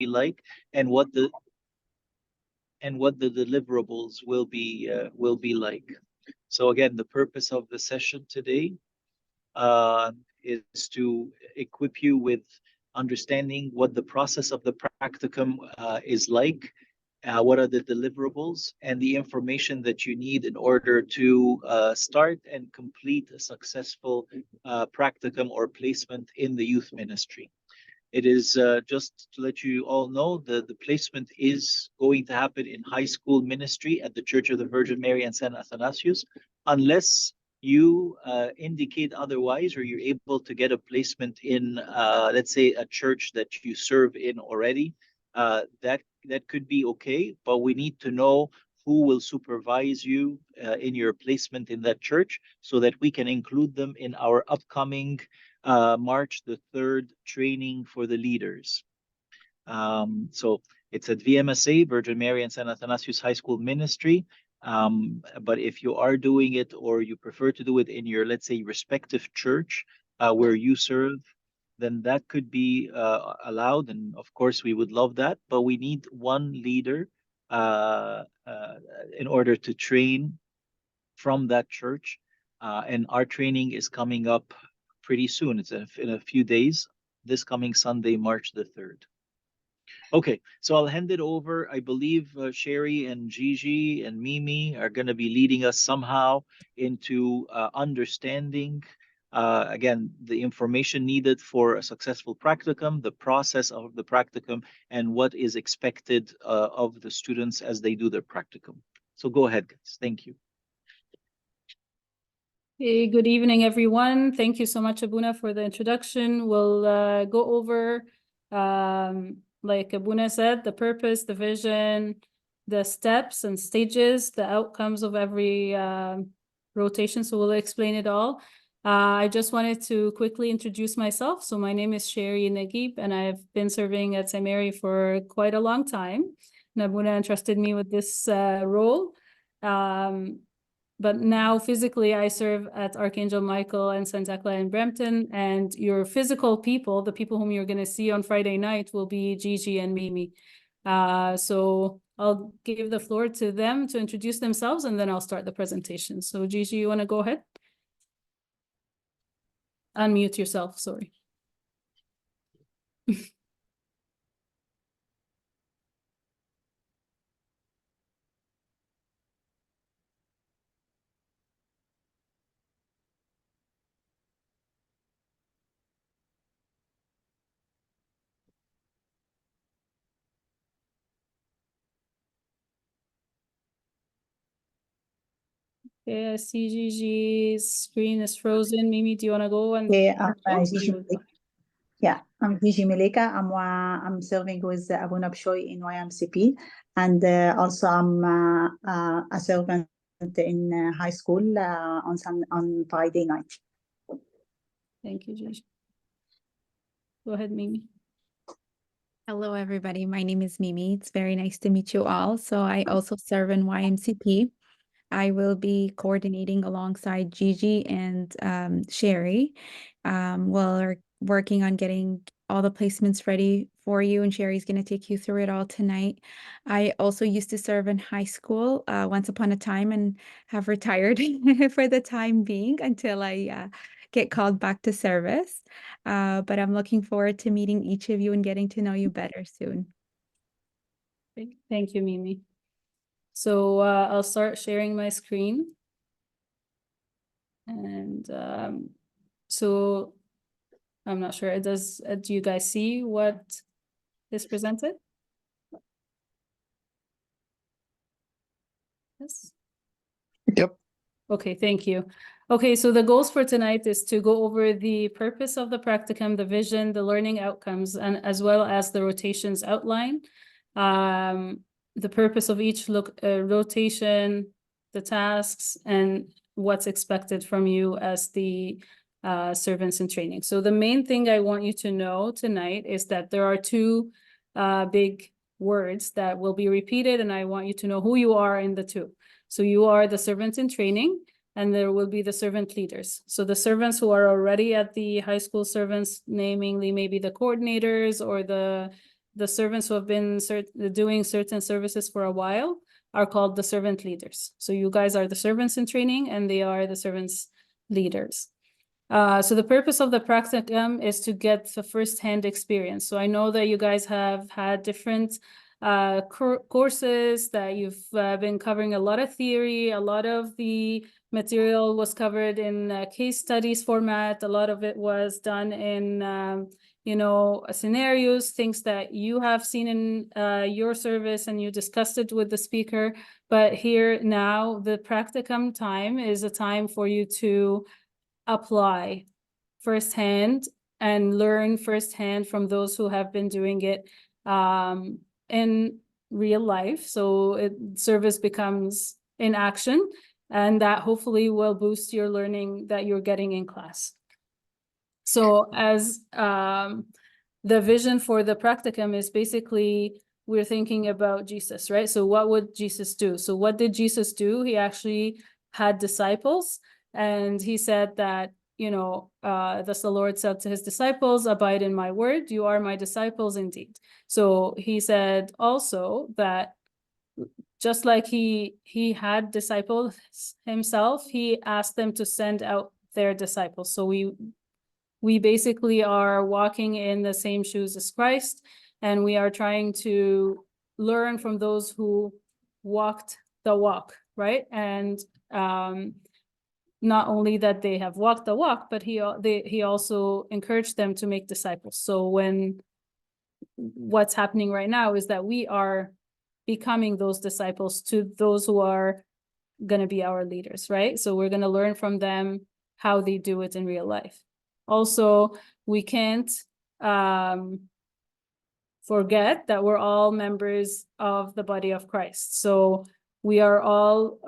like, and what the deliverables will be like. So again, the purpose of the session today is to equip you with understanding what the process of the practicum is like, what are the deliverables, and the information that you need in order to start and complete a successful practicum or placement in the youth ministry. It is just to let you all know the placement is going to happen in high school ministry at the Church of the Virgin Mary and St. Athanasius, unless you indicate otherwise, or you're able to get a placement in, let's say, a church that you serve in already. That could be okay, but we need to know who will supervise you in your placement in that church, so that we can include them in our upcoming March the 3rd training for the leaders. So it's at VMSA, Virgin Mary and St. Athanasius High School Ministry. But if you are doing it, or you prefer to do it in your, let's say, respective church where you serve, then that could be allowed. And of course, we would love that. But we need one leader in order to train from that church. And our training is coming up pretty soon. It's in a few days, this coming Sunday, March the 3rd. Okay, so I'll hand it over. I believe Sherry and Gigi and Mimi are going to be leading us somehow into understanding, again, the information needed for a successful practicum, the process of the practicum, and what is expected of the students as they do their practicum. So go ahead, guys. Thank you. Hey, good evening, everyone. Thank you so much, Abuna, for the introduction. We'll go over, like Abuna said, the purpose, the vision, the steps and stages, the outcomes of every rotation. So we'll explain it all. I just wanted to quickly introduce myself. So my name is Sherry Naguib, and I've been serving at St. Mary for quite a long time. And Abuna entrusted me with this role. But now physically I serve at Archangel Michael and St. Tekla in Brampton, and your physical people, the people whom you're going to see on Friday night, will be Gigi and Mimi. So I'll give the floor to them to introduce themselves, and then I'll start the presentation. So Gigi, you want to go ahead? Unmute yourself, sorry. Okay, I see Gigi's screen is frozen. Mimi, do you want to go? And I'm Gigi Meleka. I'm serving with Abuna Bishoy in YMCP, and also I'm a servant in high school on Friday night. Thank you, Gigi. Go ahead, Mimi. Hello, everybody. My name is Mimi. It's very nice to meet you all. So I also serve in YMCP. I will be coordinating alongside Gigi and Sherry. We're working on getting all the placements ready for you, and Sherry's going to take you through it all tonight. I also used to serve in high school once upon a time, and have retired for the time being until I get called back to service. But I'm looking forward to meeting each of you and getting to know you better soon. Thank you, Mimi. So I'll start sharing my screen. And so I'm not sure, do you guys see what is presented? Yes. Yep. Okay, thank you. Okay, so the goals for tonight is to go over the purpose of the practicum, the vision, the learning outcomes, and as well as the rotations outline. The purpose of each rotation, the tasks, and what's expected from you as the servants in training. So the main thing I want you to know tonight is that there are two big words that will be repeated, and I want you to know who you are in the two. So you are the servants in training, and there will be the servant leaders. So the servants who are already at the high school servants, namely maybe the coordinators or the the servants who have been doing certain services for a while are called the servant leaders. So you guys are the servants in training, and they are the servants leaders. So the purpose of the practicum is to get the first-hand experience. So I know that you guys have had different courses, that you've been covering a lot of theory. A lot of the material was covered in case studies format. A lot of it was done in scenarios, things that you have seen in your service, and you discussed it with the speaker. But here now, the practicum time is a time for you to apply firsthand and learn firsthand from those who have been doing it in real life. So service becomes in action, and that hopefully will boost your learning that you're getting in class. So as the vision for the practicum is basically, we're thinking about Jesus, right? So what would Jesus do? So what did Jesus do? He actually had disciples, and he said that, thus the Lord said to his disciples, abide in my word, you are my disciples indeed. So he said also that just like he had disciples himself, he asked them to send out their disciples. So we basically are walking in the same shoes as Christ, and we are trying to learn from those who walked the walk, right? And not only that they have walked the walk, but he also encouraged them to make disciples. So what's happening right now is that we are becoming those disciples to those who are going to be our leaders, right? So we're going to learn from them how they do it in real life. Also, we can't forget that we're all members of the body of Christ. So we are all,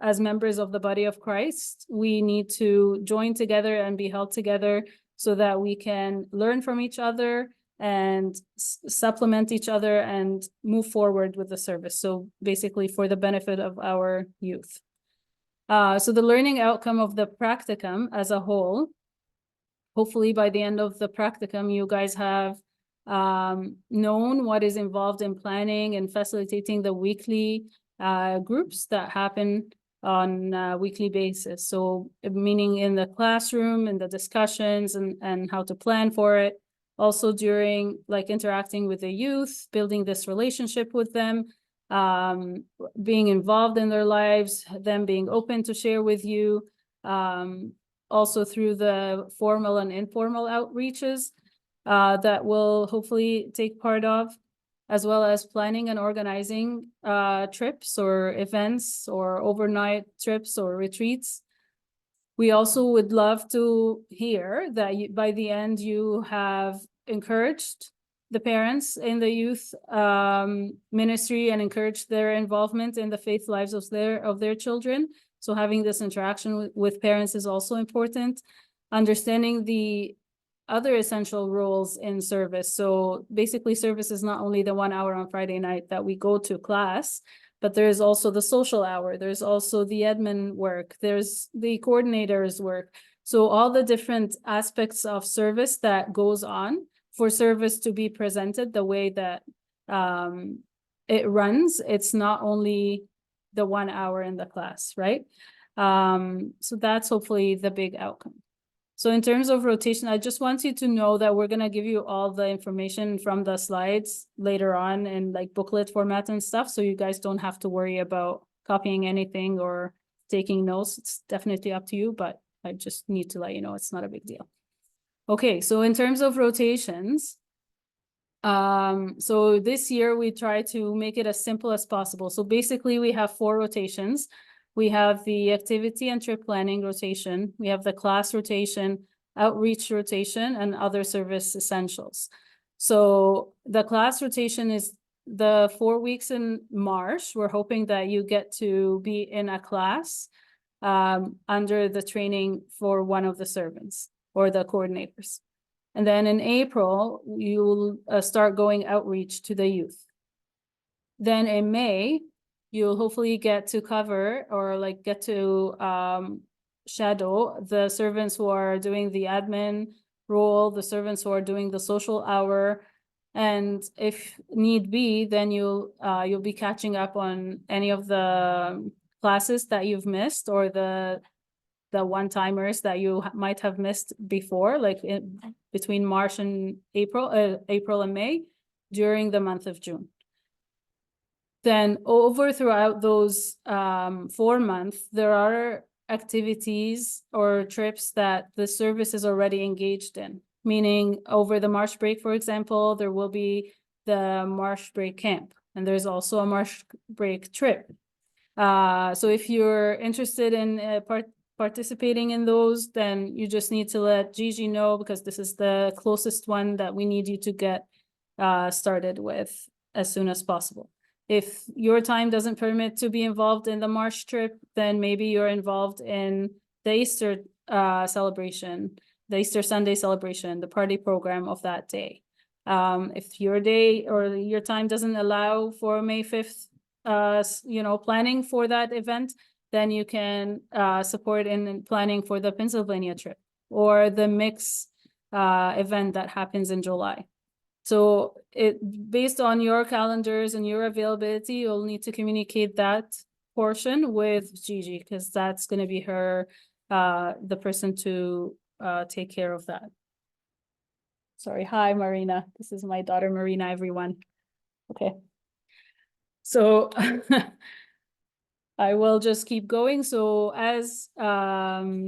as members of the body of Christ, we need to join together and be held together so that we can learn from each other and supplement each other and move forward with the service. So basically for the benefit of our youth. So the learning outcome of the practicum as a whole, hopefully by the end of the practicum, you guys have known what is involved in planning and facilitating the weekly groups that happen on a weekly basis. So meaning in the classroom and the discussions and how to plan for it. Also during interacting with the youth, building this relationship with them, being involved in their lives, them being open to share with you. Also through the formal and informal outreaches that we'll hopefully take part of, as well as planning and organizing trips or events or overnight trips or retreats. We also would love to hear that by the end you have encouraged the parents in the youth ministry and encouraged their involvement in the faith lives of their children. So having this interaction with parents is also important. Understanding the other essential roles in service. So basically service is not only the 1 hour on Friday night that we go to class, but there's also the social hour. There's also the admin work. There's the coordinator's work. So all the different aspects of service that goes on for service to be presented the way that it runs. It's not only the 1 hour in the class, right? So that's hopefully the big outcome. So in terms of rotation, I just want you to know that we're going to give you all the information from the slides later on in booklet format and stuff. So you guys don't have to worry about copying anything or taking notes. It's definitely up to you, but I just need to let you know it's not a big deal. Okay, so in terms of rotations, so this year we try to make it as simple as possible. So basically we have 4 rotations. We have the activity and trip planning rotation. We have the class rotation, outreach rotation, and other service essentials. So the class rotation is the 4 weeks in March. We're hoping that you get to be in a class under the training for one of the servants or the coordinators. And then in April, you'll start going outreach to the youth. Then in May, you'll hopefully get to cover or get to shadow the servants who are doing the admin role, the servants who are doing the social hour, And if need be, then you'll be catching up on any of the classes that you've missed, or the one-timers that you might have missed before, like between March and April and May, during the month of June. Then throughout those 4 months, there are activities or trips that the service is already engaged in. Meaning over the March break, for example, there will be the March break camp, and there's also a March break trip. So if you're interested in participating in those, then you just need to let Gigi know, because this is the closest one that we need you to get started with as soon as possible. If your time doesn't permit to be involved in the March trip, then maybe you're involved in the Easter celebration, the Easter Sunday celebration, the party program of that day. If your day or your time doesn't allow for May 5th, planning for that event, then you can support in planning for the Pennsylvania trip or the mix event that happens in July. So based on your calendars and your availability, you'll need to communicate that portion with Gigi, because that's going to be her, the person to take care of that. Sorry. Hi, Marina. This is my daughter, Marina, everyone. Okay. So I will just keep going. So as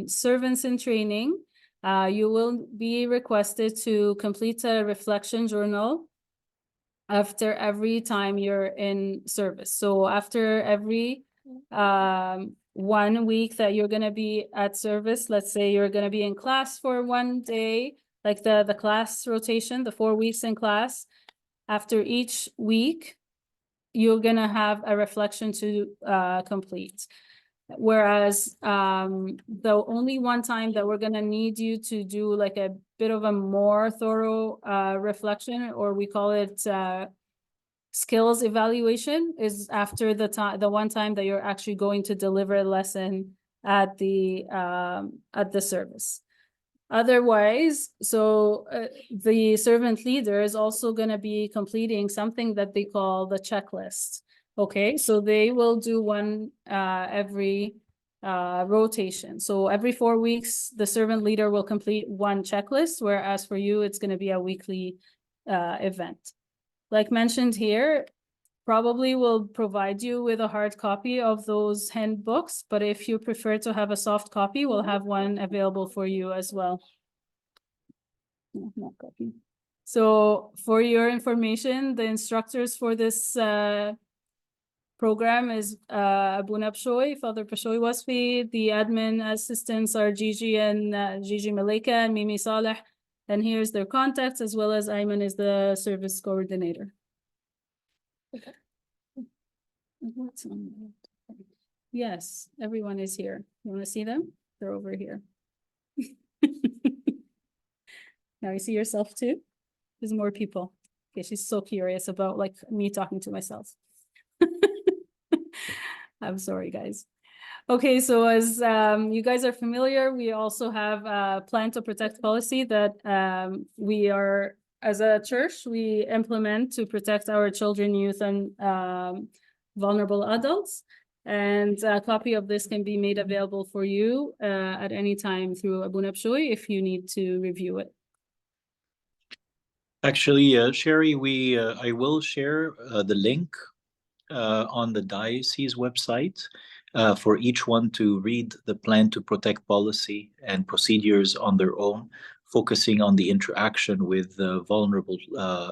servants in training, you will be requested to complete a reflection journal after every time you're in service. So after every 1 week that you're going to be at service, let's say you're going to be in class for 1 day, like the class rotation, the 4 weeks in class, after each week, you're going to have a reflection to complete. Whereas the only one time that we're going to need you to do like a bit of a more thorough reflection, or we call it skills evaluation, is after the one time that you're actually going to deliver a lesson at the service. Otherwise, so the servant leader is also going to be completing something that they call the checklist. Okay, so they will do one every rotation. So every 4 weeks, the servant leader will complete one checklist, whereas for you, it's going to be a weekly event. Like mentioned here, probably will provide you with a hard copy of those handbooks, but if you prefer to have a soft copy, we'll have one available for you as well. No, not copy. So for your information, the instructors for this program is Abu Nabshoy, Father Pashoy Wasfi. The admin assistants are Gigi and Gigi Malika and Mimi Saleh. And here's their contacts, as well as Ayman is the service coordinator. Okay. What's on that? Yes, everyone is here. You want to see them? They're over here. Now you see yourself too? There's more people. Okay, she's so curious about like me talking to myself. I'm sorry, guys. Okay, so as you guys are familiar, we also have a plan to protect policy that we are, as a church, we implement to protect our children, youth, and vulnerable adults. And a copy of this can be made available for you at any time through Abu Nabshoy if you need to review it. Actually, Sherry, I will share the link on the diocese website for each one to read the plan to protect policy and procedures on their own, focusing on the interaction with vulnerable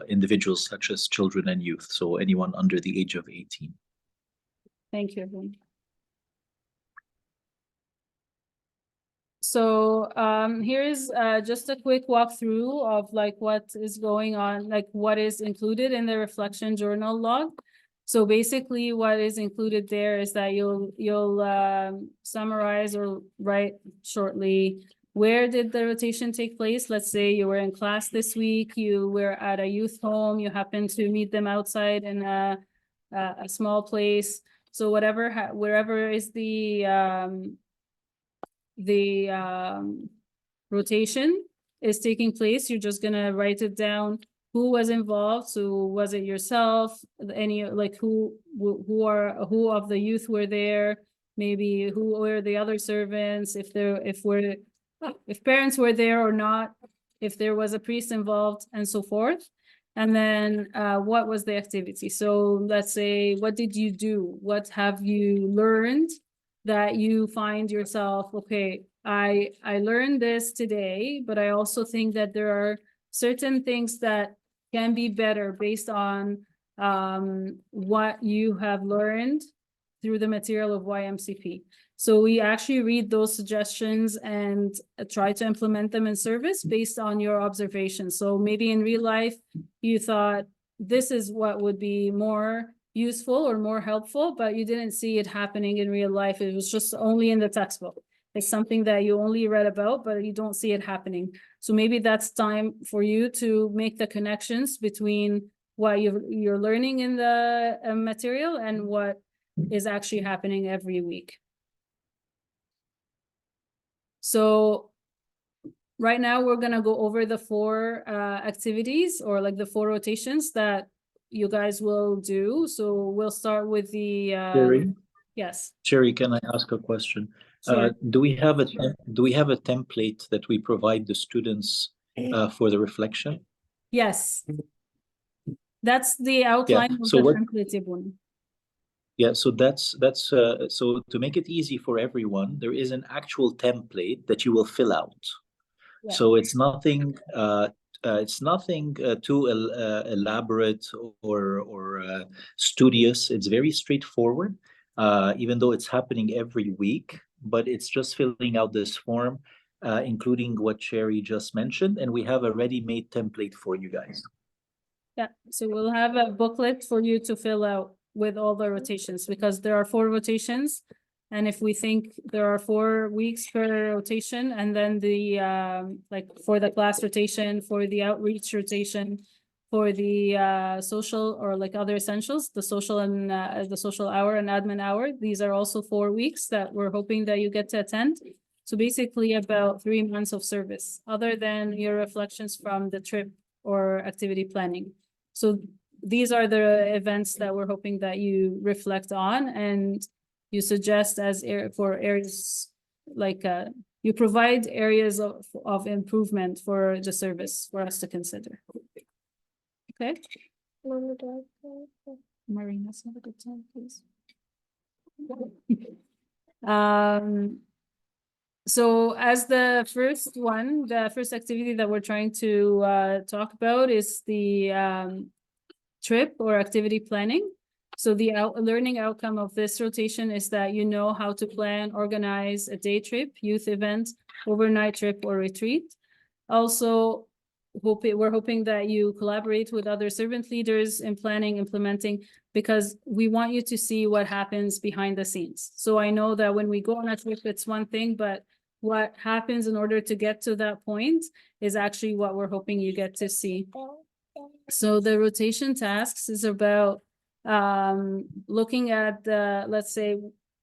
individuals such as children and youth, so anyone under the age of 18. Thank you, everyone. So here is just a quick walkthrough of like what is going on, like what is included in the reflection journal log. So basically what is included there is that you'll summarize or write shortly, where did the rotation take place? Let's say you were in class this week, you were at a youth home, you happened to meet them outside in a small place. So wherever is the rotation is taking place, you're just gonna write it down who was involved? So was it yourself? Any like who of the youth were there? Maybe who were the other servants? If parents were there or not? If there was a priest involved, and so forth. And then what was the activity? So let's say, what did you do? What have you learned that you find yourself, okay, I learned this today, but I also think that there are certain things that can be better based on what you have learned through the material of YMCP. So we actually read those suggestions and try to implement them in service based on your observations. So maybe in real life, you thought this is what would be more useful or more helpful, but you didn't see it happening in real life. It was just only in the textbook. It's something that you only read about, but you don't see it happening. So maybe that's time for you to make the connections between what you're learning in the material and what is actually happening every week. So right now we're gonna go over the 4 activities, or like the 4 rotations that you guys will do. So we'll start with the Sherry? Yes. Sherry, can I ask a question? Sure. Do we have a template that we provide the students for the reflection? Yes. That's the outline of So the what? template, Ibn. Yeah, so that's so to make it easy for everyone, there is an actual template that you will fill out. Yeah. So it's nothing too elaborate or studious. It's very straightforward, even though it's happening every week. But it's just filling out this form, including what Sherry just mentioned, and we have a ready-made template for you guys. Yeah, so we'll have a booklet for you to fill out with all the rotations, because there are 4 rotations. And if we think there are 4 weeks per rotation, and then the like for the class rotation, for the outreach rotation, for the social or like other essentials, the social and the social hour and admin hour, these are also 4 weeks that we're hoping that you get to attend. So basically about 3 months of service, other than your reflections from the trip or activity planning. So these are the events that we're hoping that you reflect on, and you suggest as for areas like you provide areas of improvement for the service for us to consider. Okay. Marina's have a good time, please. So as the first activity that we're trying to talk about is the trip or activity planning. So the learning outcome of this rotation is that you know how to plan, organize a day trip, youth event, overnight trip, or retreat. Also, we're hoping that you collaborate with other servant leaders in planning, implementing, because we want you to see what happens behind the scenes. So I know that when we go on a trip, it's one thing, but what happens in order to get to that point is actually what we're hoping you get to see. So the rotation tasks is about looking at the, let's say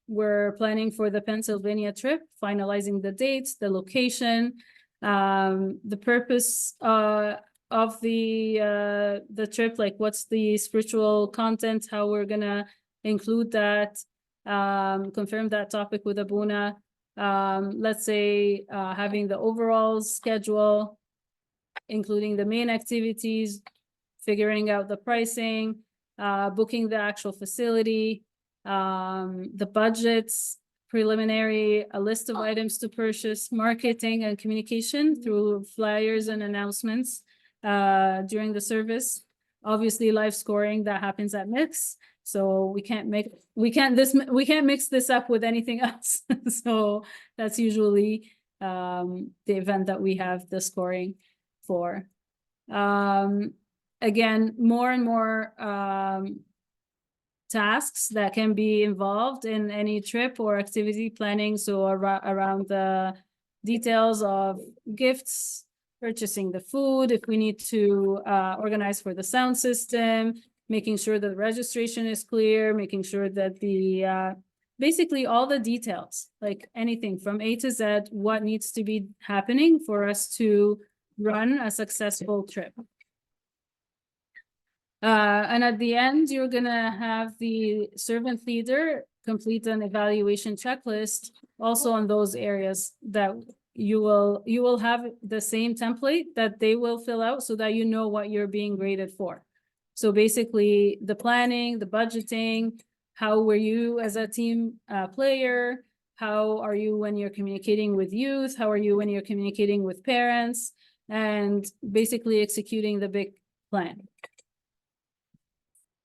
we're planning for the Pennsylvania trip, finalizing the dates, the location, the purpose of the trip, like what's the spiritual content, how we're gonna include that, confirm that topic with Abuna. Let's say having the overall schedule, including the main activities, figuring out the pricing, booking the actual facility, the budgets, preliminary, a list of items to purchase, marketing and communication through flyers and announcements during the service. Obviously, live scoring that happens at Mix, so we can't mix this up with anything else. So that's usually the event that we have the scoring for. Again, more and more tasks that can be involved in any trip or activity planning. So around the details of gifts, purchasing the food, if we need to organize for the sound system, making sure that the registration is clear, making sure that the basically all the details, like anything from A to Z, what needs to be happening for us to run a successful trip. And at the end, you're gonna have the servant leader complete an evaluation checklist also on those areas that you will have the same template that they will fill out so that you know what you're being graded for. So basically the planning, the budgeting, how were you as a team player? How are you when you're communicating with youth? How are you when you're communicating with parents? And basically executing the big plan.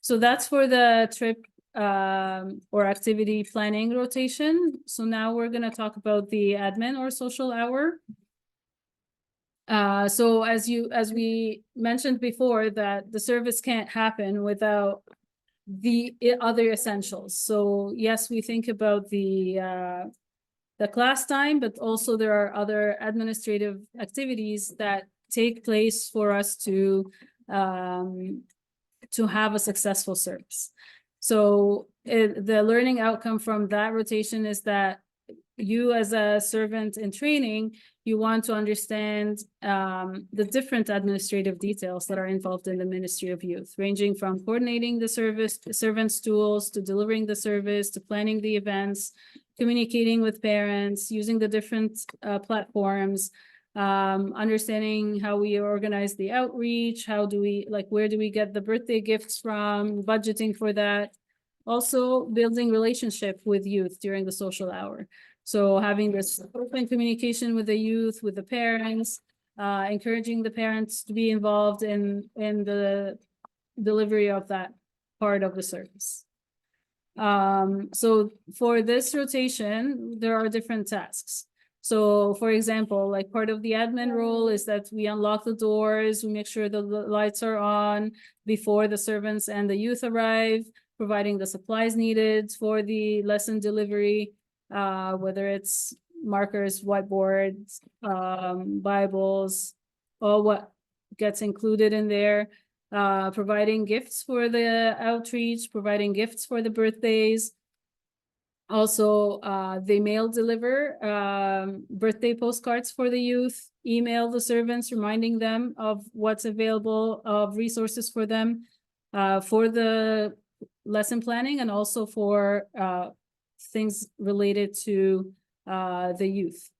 So that's for the trip or activity planning rotation. So now we're going to talk about the admin or social hour. So as we mentioned before, that the service can't happen without the other essentials. So yes, we think about the class time, but also there are other administrative activities that take place for us to have a successful service. So the learning outcome from that rotation is that you as a servant in training, you want to understand the different administrative details that are involved in the Ministry of Youth, ranging from coordinating the service, the servants' tools, to delivering the service, to planning the events, communicating with parents, using the different platforms, understanding how we organize the outreach, how do we, like, where do we get the birthday gifts from, budgeting for that. Also building relationship with youth during the social hour. So having this open communication with the youth, with the parents, encouraging the parents to be involved in the delivery of that part of the service. So for this rotation, there are different tasks. So for example, like part of the admin role is that we unlock the doors, we make sure the lights are on before the servants and the youth arrive, providing the supplies needed for the lesson delivery, whether it's markers, whiteboards, Bibles, all what gets included in there. Providing gifts for the outreach, providing gifts for the birthdays. Also, they mail deliver birthday postcards for the youth, email the servants, reminding them of what's available of resources for them for the lesson planning, and also for things related to the youth.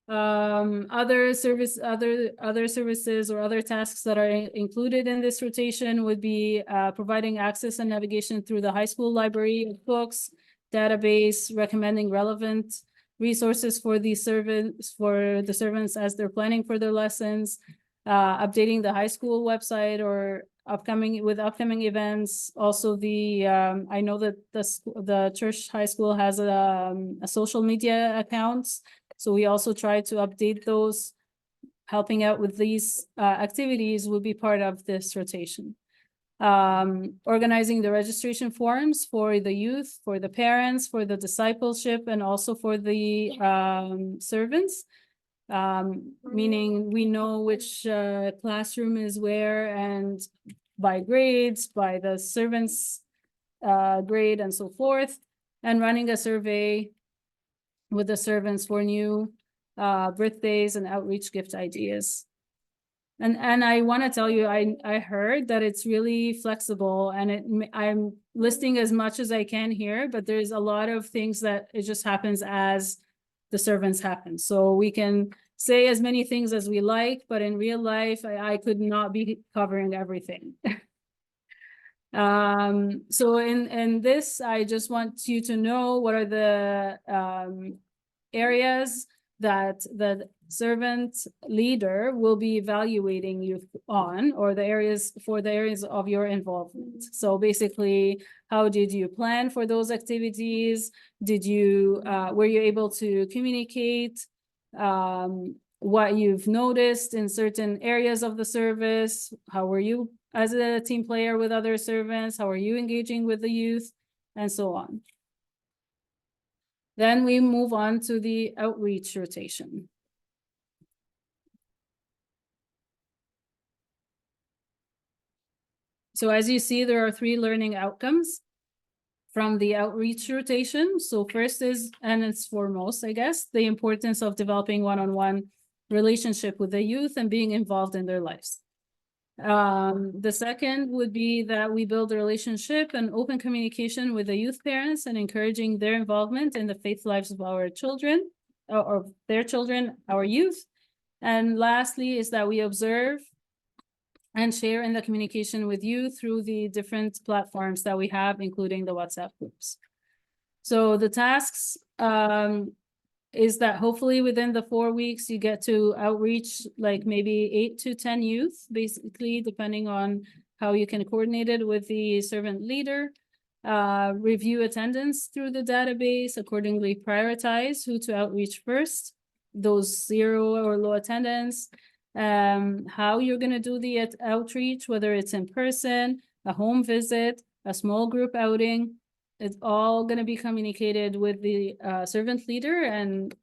Other services or other tasks that are included in this rotation would be providing access and navigation through the high school library of books, database, recommending relevant resources for the servants as they're planning for their lessons, updating the high school website or upcoming events. Also I know that the church high school has a social media accounts. So we also try to update those. Helping out with these activities will be part of this rotation. Organizing the registration forms for the youth, for the parents, for the discipleship, and also for the servants. Meaning we know which classroom is where, and by grades, by the servants' grade, and so forth. And running a survey with the servants for new birthdays and outreach gift ideas. And I want to tell you, I heard that it's really flexible, and I'm listing as much as I can here, but there's a lot of things that it just happens as the servants happen. So we can say as many things as we like, but in real life, I could not be covering everything. So in this, I just want you to know what are the areas that the servant leader will be evaluating you on, or the areas of your involvement. So basically, how did you plan for those activities? Were you able to communicate what you've noticed in certain areas of the service? How were you as a team player with other servants? How are you engaging with the youth? And so on. Then we move on to the outreach rotation. So as you see, there are 3 learning outcomes from the outreach rotation. So first is, and it's foremost, I guess, the importance of developing one-on-one relationship with the youth and being involved in their lives. The second would be that we build a relationship and open communication with the youth parents and encouraging their involvement in the faith lives of our children, or their children, our youth. And lastly is that we observe and share in the communication with you through the different platforms that we have, including the WhatsApp groups. So the tasks is that hopefully within the 4 weeks, you get to outreach like maybe 8 to 10 youth, basically, depending on how you can coordinate it with the servant leader. Review attendance through the database, accordingly prioritize who to outreach first, those 0 or low attendance, how you're going to do the outreach, whether it's in person, a home visit, a small group outing. It's all going to be communicated with the servant leader, and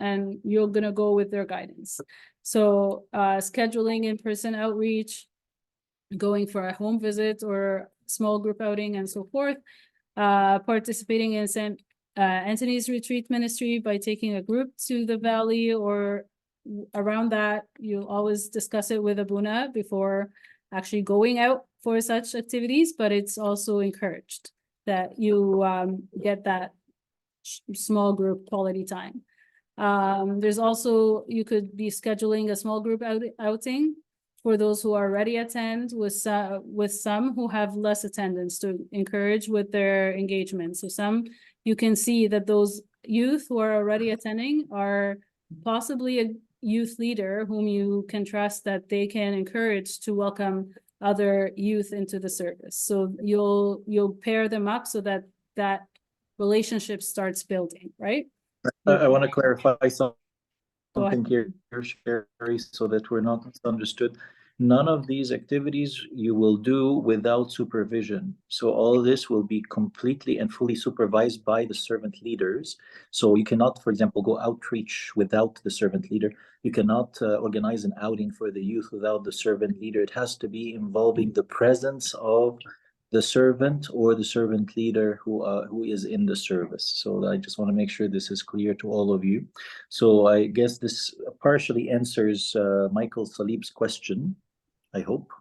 you're going to go with their guidance. So scheduling in-person outreach, going for a home visit or small group outing and so forth, participating in St. Anthony's Retreat Ministry by taking a group to the valley or around that. You'll always discuss it with Abuna before actually going out for such activities, but it's also encouraged that you get that small group quality time. There's also, you could be scheduling a small group outing for those who already attend with some who have less attendance to encourage with their engagement. So some, you can see that those youth who are already attending are possibly a youth leader whom you can trust that they can encourage to welcome other youth into the service. So you'll pair them up so that that relationship starts building, right? I want to clarify something here, Sherry, so that we're not misunderstood. None of these activities you will do without supervision. So all this will be completely and fully supervised by the servant leaders. So you cannot, for example, go outreach without the servant leader. You cannot organize an outing for the youth without the servant leader. It has to be involving the presence of the servant or the servant leader who is in the service. So I just want to make sure this is clear to all of you. So I guess this partially answers Michael Salib's question, I hope.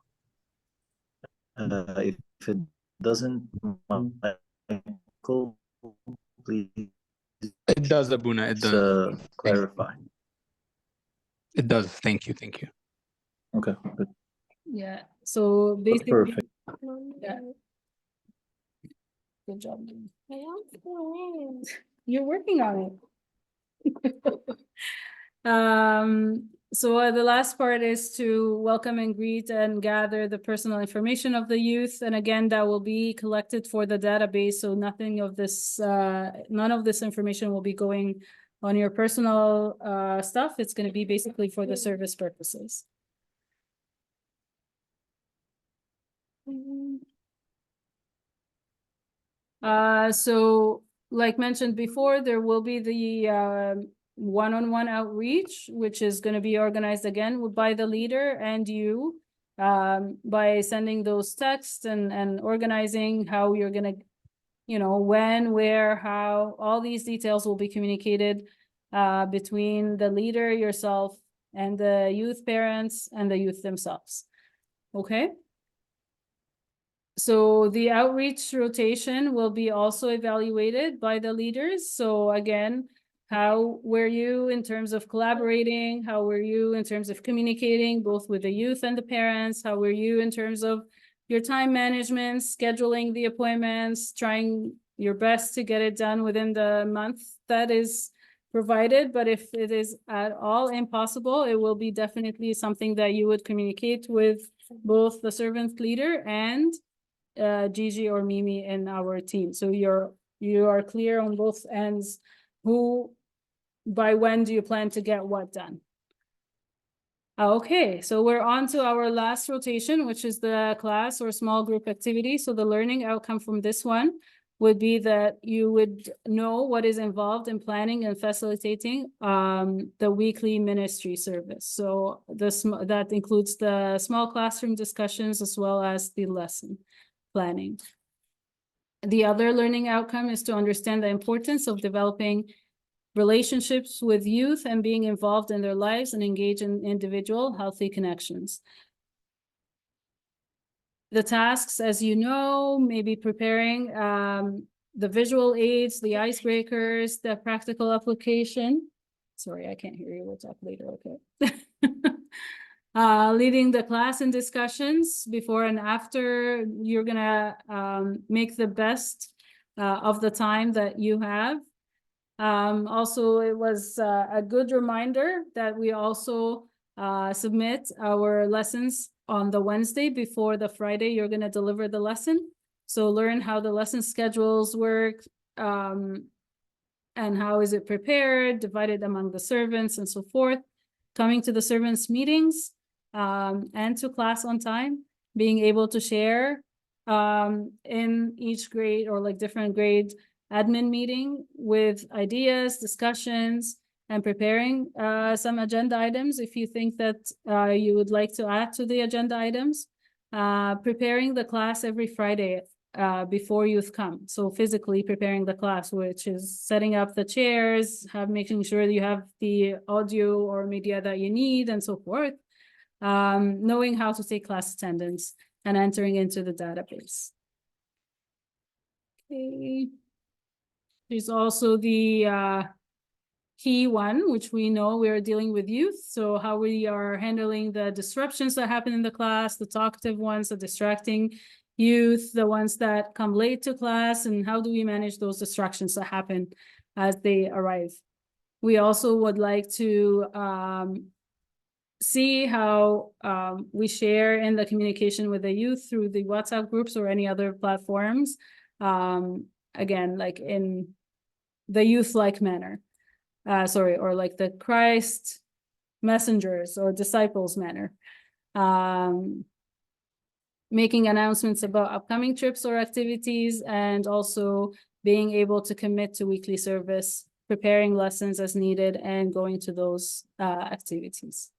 If it doesn't, Michael, please. It does, Abuna, it does. Clarify. It does. Thank you. Thank you. Okay, good. Yeah, so basically, Perfect. yeah. Good job. You're working on it. So the last part is to welcome and greet and gather the personal information of the youth. And again, that will be collected for the database. So nothing of this, none of this information will be going on your personal stuff. It's going to be basically for the service purposes. So like mentioned before, there will be the one-on-one outreach, which is going to be organized again by the leader and you, by sending those texts and organizing how you're going to, you know, when, where, how, all these details will be communicated between the leader, yourself, and the youth parents and the youth themselves. Okay. So the outreach rotation will be also evaluated by the leaders. So again, how were you in terms of collaborating? How were you in terms of communicating both with the youth and the parents? How were you in terms of your time management, scheduling the appointments, trying your best to get it done within the month that is provided? But if it is at all impossible, it will be definitely something that you would communicate with both the servant leader and Gigi or Mimi in our team. So you are clear on both ends. Who, by when do you plan to get what done? Okay, so we're on to our last rotation, which is the class or small group activity. So the learning outcome from this one would be that you would know what is involved in planning and facilitating the weekly ministry service. So that includes the small classroom discussions as well as the lesson planning. The other learning outcome is to understand the importance of developing relationships with youth and being involved in their lives and engage in individual healthy connections. The tasks, as you know, maybe preparing the visual aids, the icebreakers, the practical application. Sorry, I can't hear you. We'll talk later. Okay. Leading the class in discussions before and after. You're gonna make the best of the time that you have. Also, it was a good reminder that we also submit our lessons on the Wednesday before the Friday you're going to deliver the lesson. So learn how the lesson schedules work, and how is it prepared, divided among the servants and so forth. Coming to the servants meetings and to class on time, being able to share in each grade or like different grade admin meeting with ideas, discussions, and preparing some agenda items if you think that you would like to add to the agenda items. Preparing the class every Friday before youth come. So physically preparing the class, which is setting up the chairs, making sure you have the audio or media that you need and so forth. Knowing how to take class attendance and entering into the database. Okay. There's also the key one, which we know we are dealing with youth. So how we are handling the disruptions that happen in the class, the talkative ones, the distracting youth, the ones that come late to class, and how do we manage those distractions that happen as they arrive. We also would like to see how we share in the communication with the youth through the WhatsApp groups or any other platforms. Again, like in the youth-like manner. Or like the Christ messengers or disciples manner. Making announcements about upcoming trips or activities, and also being able to commit to weekly service, preparing lessons as needed, and going to those activities.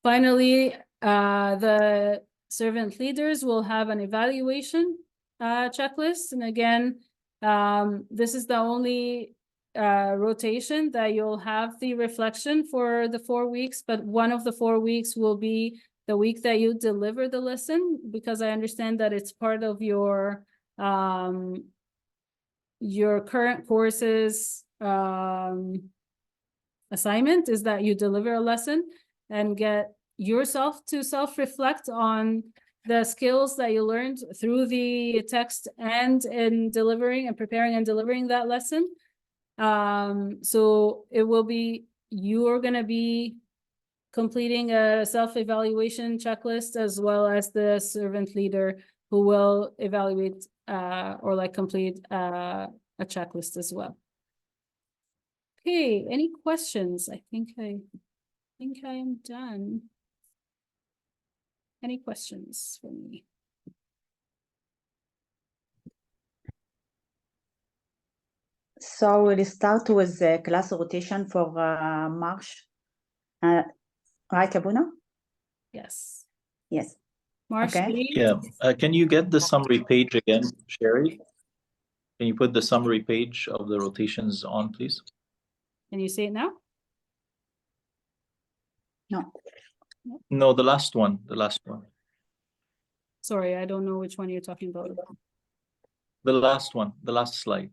Finally, the servant leaders will have an evaluation checklist. And again, this is the only rotation that you'll have the reflection for the 4 weeks, but one of the 4 weeks will be the week that you deliver the lesson, because I understand that it's part of your current courses assignment is that you deliver a lesson and get yourself to self-reflect on the skills that you learned through the text and in delivering and preparing and delivering that lesson. So it will be, you're going to be completing a self-evaluation checklist, as well as the servant leader who will evaluate or like complete a checklist as well. Okay, any questions? I think I am done. Any questions for me? So we'll start with the class rotation for March. Right, Abuna? Yes. Yes. March Okay. 8th. Yeah. Can you get the summary page again, Sherry? Can you put the summary page of the rotations on, please? Can you see it now? No. No, the last one. The last one. Sorry, I don't know which one you're talking about. The last one. The last slide.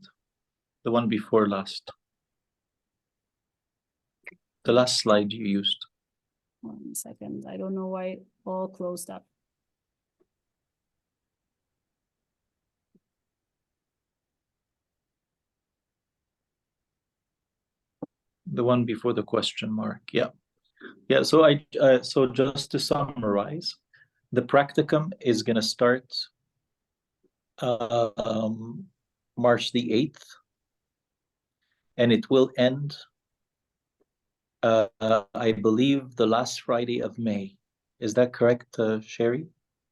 The one before last. The last slide you used. 1 second. I don't know why it all closed up. The one before the question mark. Yeah. Yeah. So so just to summarize, the practicum is going to start March the 8th, and it will end I believe the last Friday of May. Is that correct, Sherry?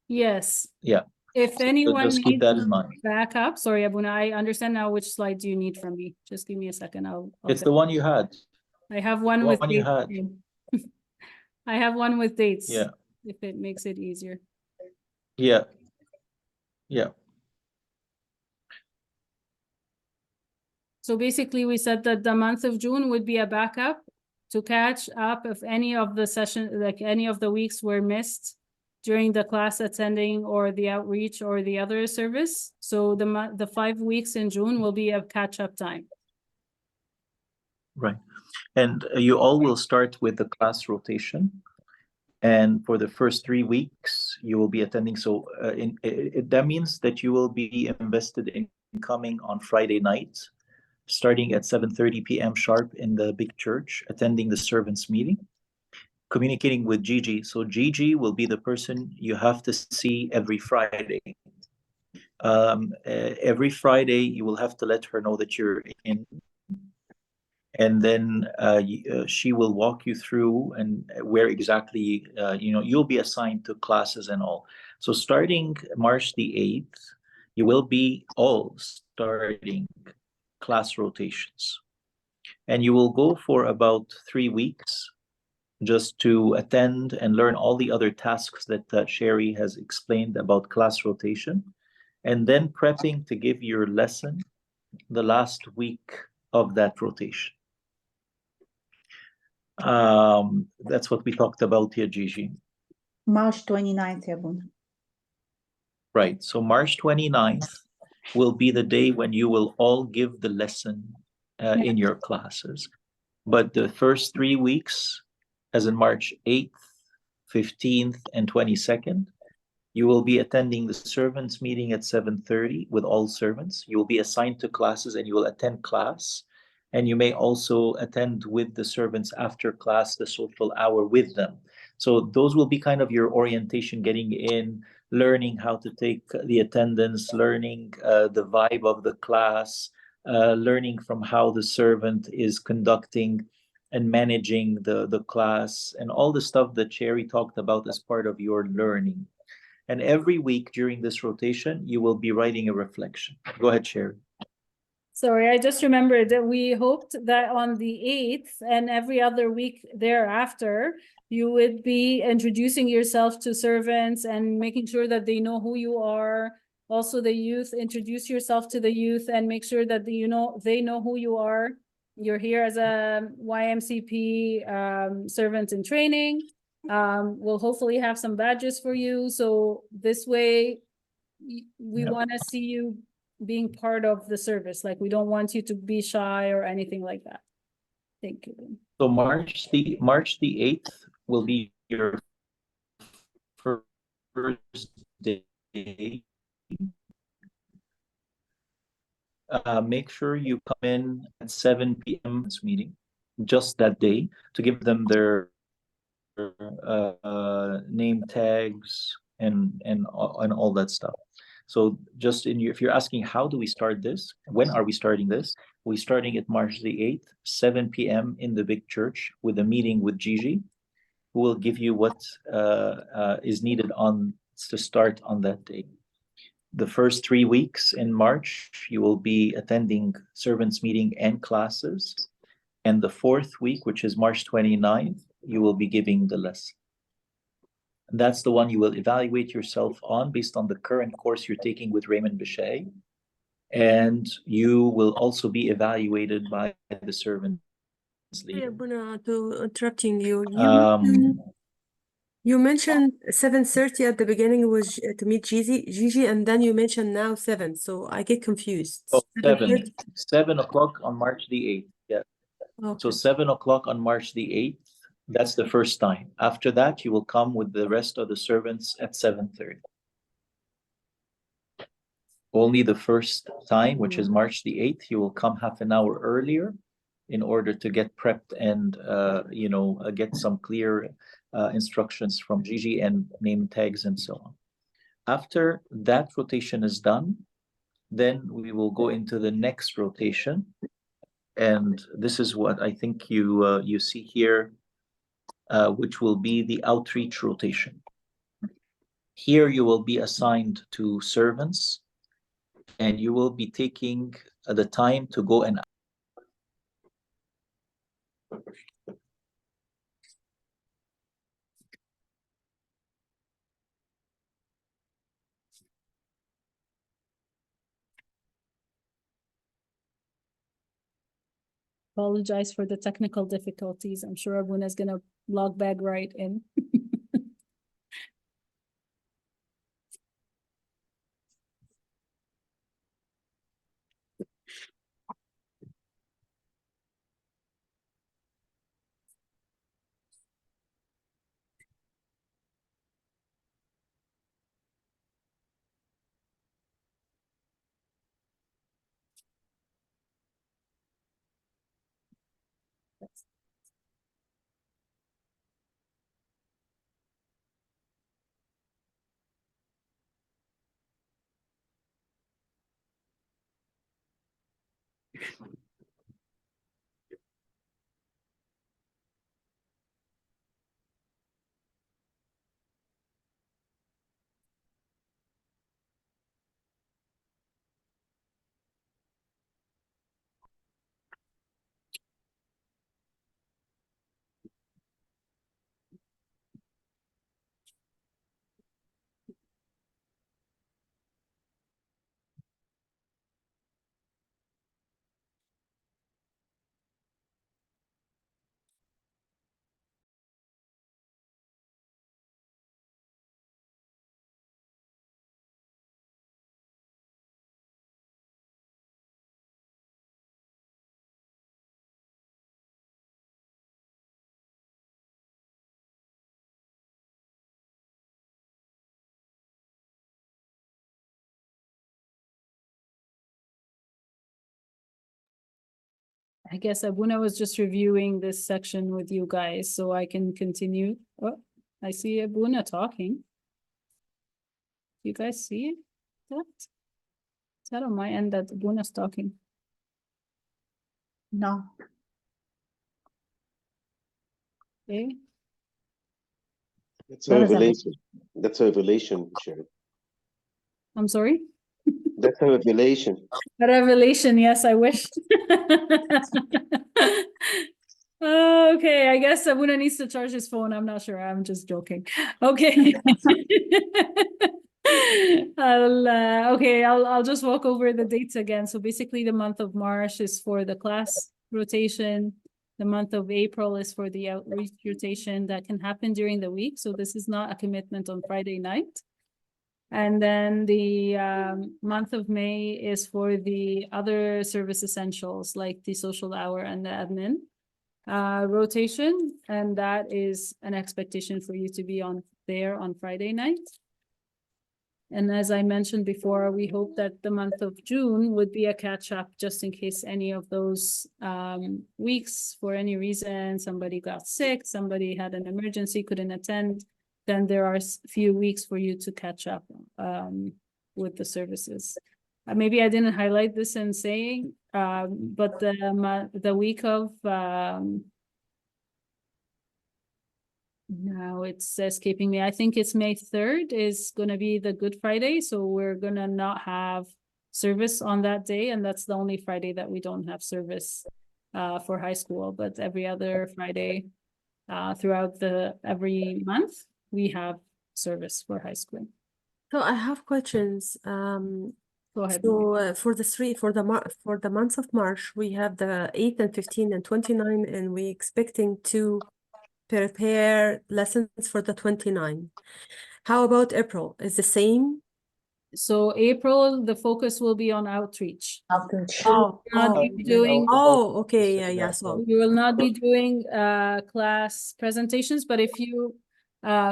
Yes. Yeah. If So anyone just keep needs that in mind. back up, sorry, Abuna, I understand now which slide do you need from me. Just give me a second. I'll It's the one you had. I have one The with one you dates. had. too. I have one with dates. Yeah. If it makes it easier. Yeah. Yeah. So basically, we said that the month of June would be a backup to catch up if any of the session, like any of the weeks were missed during the class attending or the outreach or the other service. So the 5 weeks in June will be a catch-up time. Right. And you all will start with the class rotation. And for the first 3 weeks, you will be attending. So that means that you will be invested in coming on Friday nights, starting at 7:30 p.m. sharp in the big church, attending the servants meeting, communicating with Gigi. So Gigi will be the person you have to see every Friday. Every Friday, you will have to let her know that you're in. And then she will walk you through and where exactly, you'll be assigned to classes and all. So starting March the 8th, you will be all starting class rotations. And you will go for about 3 weeks just to attend and learn all the other tasks that Sherry has explained about class rotation. And then prepping to give your lesson the last week of that rotation. That's what we talked about here, Gigi. March 29th, يا بونا. Right. So March 29th will be the day when you will all give the lesson in your classes. But the first 3 weeks, as in March 8th, 15th, and 22nd, you will be attending the servants meeting at 7:30 with all servants. You will be assigned to classes and you will attend class. And you may also attend with the servants after class, the social hour with them. So those will be kind of your orientation, getting in, learning how to take the attendance, learning the vibe of the class, learning from how the servant is conducting and managing the class, and all the stuff that Sherry talked about as part of your learning. And every week during this rotation, you will be writing a reflection. Go ahead, Sherry. Sorry, I just remembered that we hoped that on the 8th and every other week thereafter, you would be introducing yourself to servants and making sure that they know who you are. Also, the youth, introduce yourself to the youth and make sure that they know who you are. You're here as a YMCP servant in training. We'll hopefully have some badges for you. So this way, we want to see you being part of the service. Like, we don't want you to be shy or anything like that. Thank you. So March the 8th will be your first day. Make sure you come in at 7 p.m. this meeting, just that day, to give them their name tags and all that stuff. So just if you're asking how do we start this, when are we starting this? We're starting at March the 8th, 7 p.m. in the big church with a meeting with Gigi, who will give you what is needed to start on that day. The first 3 weeks in March, you will be attending servants meeting and classes. And the 4th week, which is March 29th, you will be giving the lesson. That's the one you will evaluate yourself on based on the current course you're taking with Raymond Bichet. And you will also be evaluated by the servants leader. To interrupting you, you Um, mentioned 7:30 at the beginning was to meet Gigi, and then you mentioned now 7, so I get confused. Oh, 7:30? 7 o'clock on March the 8th. Yeah. So Okay. 7 o'clock on March the 8th, that's the first time. After that, you will come with the rest of the servants at 7:30. Only the first time, which is March the 8th, you will come half an hour earlier in order to get prepped and, get some clear instructions from Gigi and name tags and so on. After that rotation is done, then we will go into the next rotation. And this is what I think you see here, which will be the outreach rotation. Here you will be assigned to servants, and you will be taking the time to go and Apologize for the technical difficulties. I'm sure Abuna is going to log back right in. I guess Abuna was just reviewing this section with you guys, so I can continue. Oh, I see Abuna talking. You guys see that? Is that on my end that Abuna's talking? No. Okay. That's a revelation. That's a revelation, Sherry. I'm sorry? That's a revelation. A revelation, yes, I wish. Okay, I guess Abuna needs to charge his phone. I'm not sure. I'm just joking. Okay. I'll just walk over the dates again. So basically the month of March is for the class rotation. The month of April is for the outreach rotation that can happen during the week. So this is not a commitment on Friday night. And then the month of May is for the other service essentials like the social hour and the admin rotation. And that is an expectation for you to be on there on Friday night. And as I mentioned before, we hope that the month of June would be a catch up just in case any of those weeks, for any reason, somebody got sick, somebody had an emergency, couldn't attend, then there are a few weeks for you to catch up with the services. Maybe I didn't highlight this in saying, but the week of, now it's escaping me. I think it's May 3rd is going to be the Good Friday. So we're going to not have service on that day. And that's the only Friday that we don't have service for high school. But every other Friday throughout every month, we have service for high school. So I have questions. Go ahead. So for the month of March, we have the 8th and 15th and 29, and we expecting to prepare lessons for the 29. How about April? Is the same? So April, the focus will be on outreach. Outreach. Oh, Not oh, be doing. oh, okay, yeah. So We will not be doing class presentations, but if you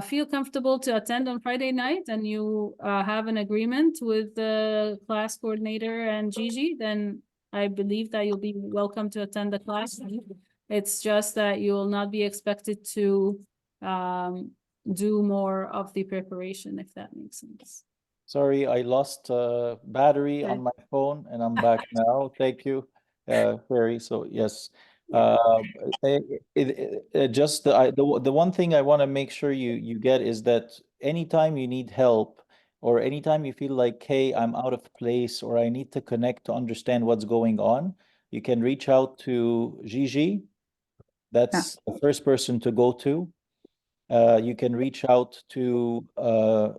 feel comfortable to attend on Friday night and you have an agreement with the class coordinator and Gigi, then I believe that you'll be welcome to attend the class. It's just that you will not be expected to do more of the preparation, if that makes sense. Sorry, I lost battery on my phone and I'm back now. Thank you, Ferry. So yes, just the one thing I want to make sure you get is that anytime you need help or anytime you feel like, hey, I'm out of place or I need to connect to understand what's going on, you can reach out to Gigi. That's the first person to go to. You can reach out to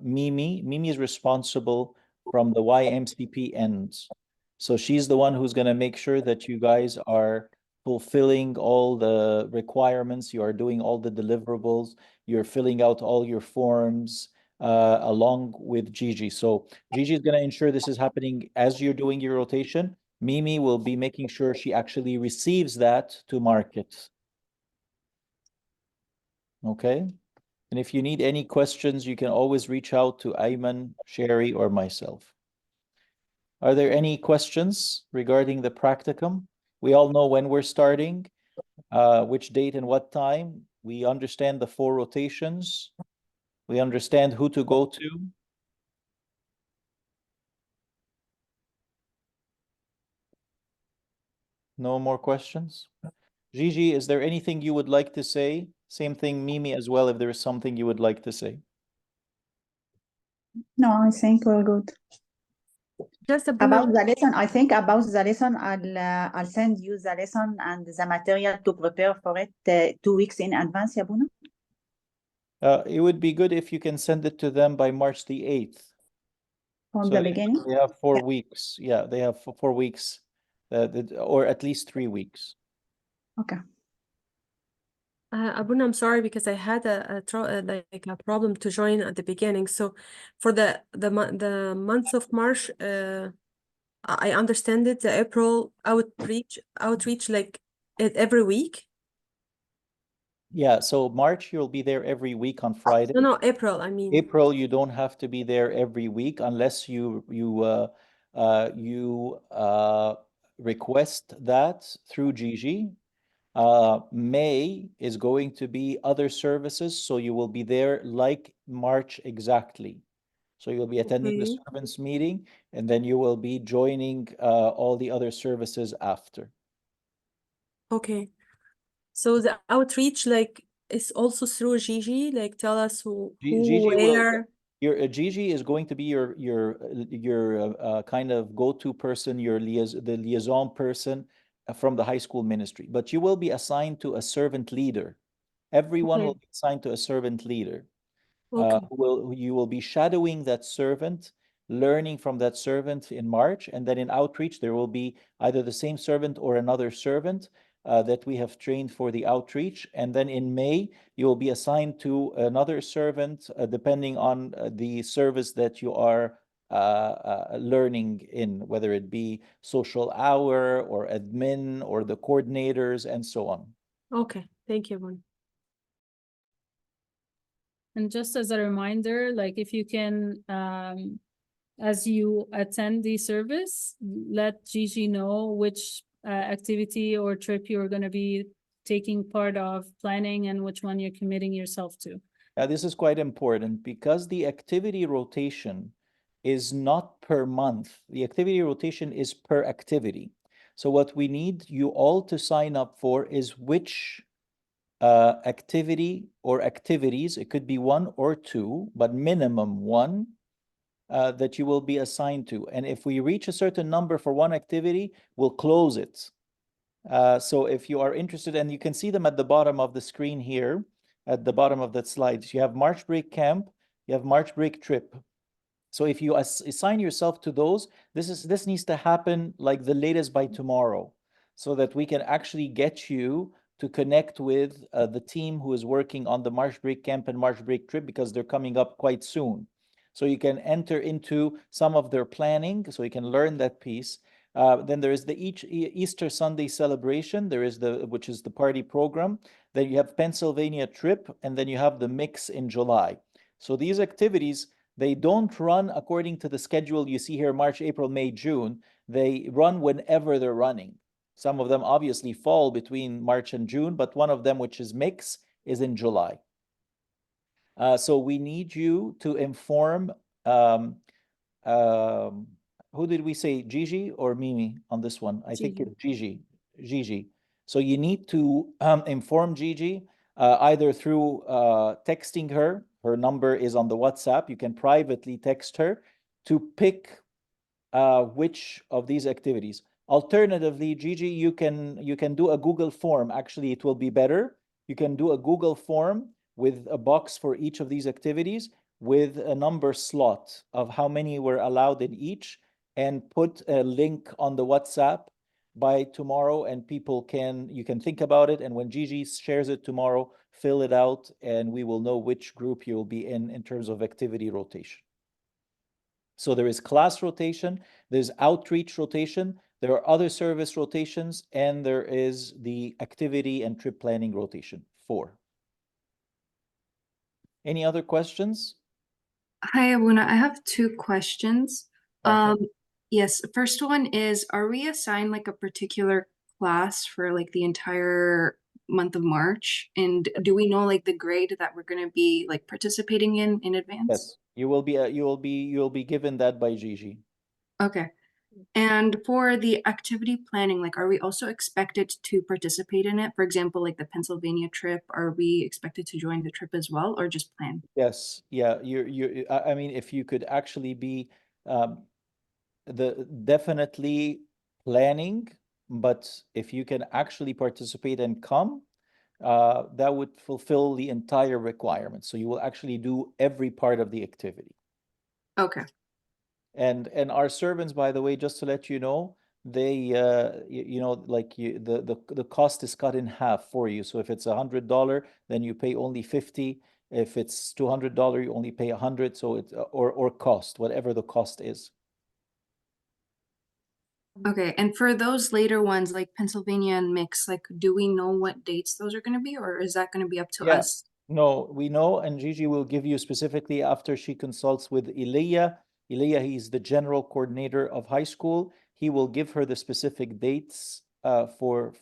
Mimi. Mimi is responsible from the YMCP ends. So she's the one who's going to make sure that you guys are fulfilling all the requirements, you are doing all the deliverables, you're filling out all your forms along with Gigi. So Gigi is going to ensure this is happening as you're doing your rotation. Mimi will be making sure she actually receives that to market. Okay. And if you need any questions, you can always reach out to Ayman, Sherry, or myself. Are there any questions regarding the practicum? We all know when we're starting, which date and what time. We understand the 4 rotations. We understand who to go to. No more questions? Gigi, is there anything you would like to say? Same thing, Mimi, as well, if there is something you would like to say. No, I think we're good. Just About the lesson, I think about the lesson, I'll send you the lesson and the material to prepare for it 2 weeks in advance, ya Buna. It would be good if you can send it to them by March the 8th. From So the beginning. they have 4 Yeah. weeks. Yeah, they have 4 weeks, or at least 3 weeks. Okay. Abuna, I'm sorry because I had like a problem to join at the beginning. So for the month of March, I understand it. The April outreach like every week. Yeah, so March, you'll be there every week on Friday. No, April. I mean, April, you don't have to be there every week unless you request that through Gigi. May is going to be other services, so you will be there like March exactly. So you'll be attending the okay. servants meeting, and then you will be joining all the other services after. Okay. So the outreach like is also through Gigi. Like tell us who Gigi where. Your Gigi is going to be your kind of go-to person, the liaison person from the high school ministry. But you will be assigned to a servant leader. Everyone will Okay. be assigned to a servant leader. Okay. You will be shadowing that servant, learning from that servant in March, and then in outreach there will be either the same servant or another servant that we have trained for the outreach. And then in May, you will be assigned to another servant, depending on the service that you are learning in, whether it be social hour or admin or the coordinators and so on. Okay. Thank you, Abuna. And just as a reminder, like if you can, as you attend the service, let Gigi know which activity or trip you're going to be taking part of, planning, and which one you're committing yourself to. This is quite important because the activity rotation is not per month. The activity rotation is per activity. So what we need you all to sign up for is which activity or activities, it could be 1 or 2, but minimum 1, that you will be assigned to. And if we reach a certain number for one activity, we'll close it. So if you are interested, and you can see them at the bottom of the screen here, at the bottom of that slide, you have March break camp, you have March break trip. So if you assign yourself to those, this needs to happen like the latest by tomorrow, so that we can actually get you to connect with the team who is working on the March break camp and March break trip, because they're coming up quite soon. So you can enter into some of their planning, so you can learn that piece. Then there is the Easter Sunday celebration. There is which is the party program. Then you have Pennsylvania trip, and then you have the mix in July. So these activities, they don't run according to the schedule you see here, March, April, May, June. They run whenever they're running. Some of them obviously fall between March and June, but one of them, which is mix, is in July. So we need you to inform, who did we say, Gigi or Mimi on this one? I think it's Gigi. So you need to inform Gigi either through texting her. Her number is on the WhatsApp. You can privately text her to pick which of these activities. Alternatively, Gigi, you can do a Google form. Actually, it will be better. You can do a Google form with a box for each of these activities with a number slot of how many were allowed in each, and put a link on the WhatsApp by tomorrow, and you can think about it, and when Gigi shares it tomorrow, fill it out, and we will know which group you will be in terms of activity rotation. So there is class rotation, there's outreach rotation, there are other service rotations, and there is the activity and trip planning rotation, 4. Any other questions? Hi, Abuna. I have 2 questions. Yes, first one is, are we assigned like a particular class for like the entire month of March? And do we know like the grade that we're going to be like participating in advance? Yes, you will be given that by Gigi. Okay. And for the activity planning, like, are we also expected to participate in it? For example, like the Pennsylvania trip, are we expected to join the trip as well, or just plan? Yes, yeah, I mean, if you could actually be definitely planning, but if you can actually participate and come, that would fulfill the entire requirement. So you will actually do every part of the activity. Okay. And our servants, by the way, just to let you know, they you know, like the cost is cut in half for you. So if it's $100, then you pay only 50. If it's $200, you only pay 100. So it's or cost, whatever the cost is. Okay, and for those later ones, like Pennsylvania and mix, like, do we know what dates those are going to be, or is that going to be up to Yeah. us? No, we know, and Gigi will give you specifically after she consults with Ilya. Ilya, he's the general coordinator of high school. He will give her the specific dates for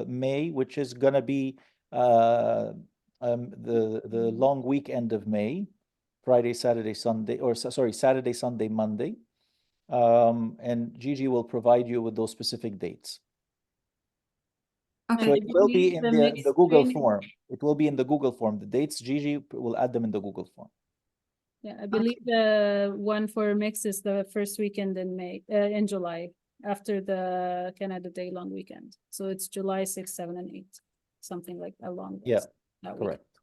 May, which is gonna be the long weekend of May, Friday, Saturday, Sunday, or sorry, Saturday, Sunday, Monday. And Gigi will provide you with those specific dates. Okay. So it will be in the mixed Google training- form. It will be in the Google form. The dates, Gigi will add them in the Google form. Yeah, I believe the one for mix is the first weekend in May, in July, after the Canada Day long weekend. So it's July 6, 7, and 8, something like along Yeah, that week. correct.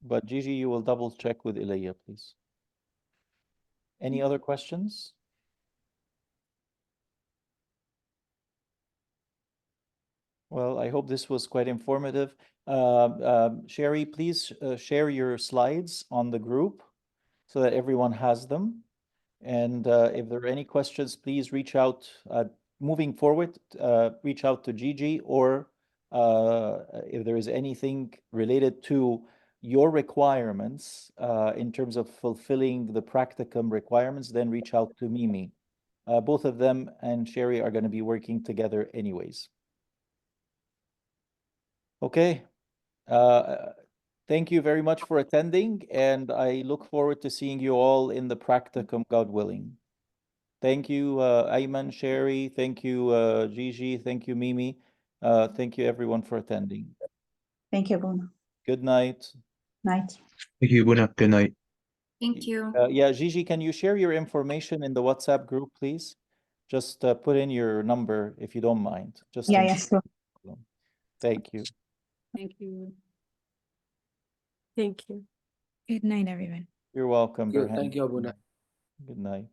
But Gigi, you will double check with Ilya, please. Any other questions? Well, I hope this was quite informative. Sherry, please share your slides on the group so that everyone has them. And if there are any questions, please reach out. Moving forward, reach out to Gigi, or if there is anything related to your requirements in terms of fulfilling the practicum requirements, then reach out to Mimi. Both of them and Sherry are going to be working together anyways. Okay. Thank you very much for attending, and I look forward to seeing you all in the practicum, God willing. Thank you, Ayman, Sherry. Thank you, Gigi. Thank you, Mimi. Thank you, everyone, for attending. Thank you, Abuna. Good night. Night. Thank you, Buna. Good night. Thank you. Yeah, Gigi, can you share your information in the WhatsApp group, please? Just put in your number if you don't mind. Just Yeah, in yes, sure. Thank you. Thank you. Thank you. Good night, everyone. You're welcome, Berhan. Thank you, Abuna. Good night.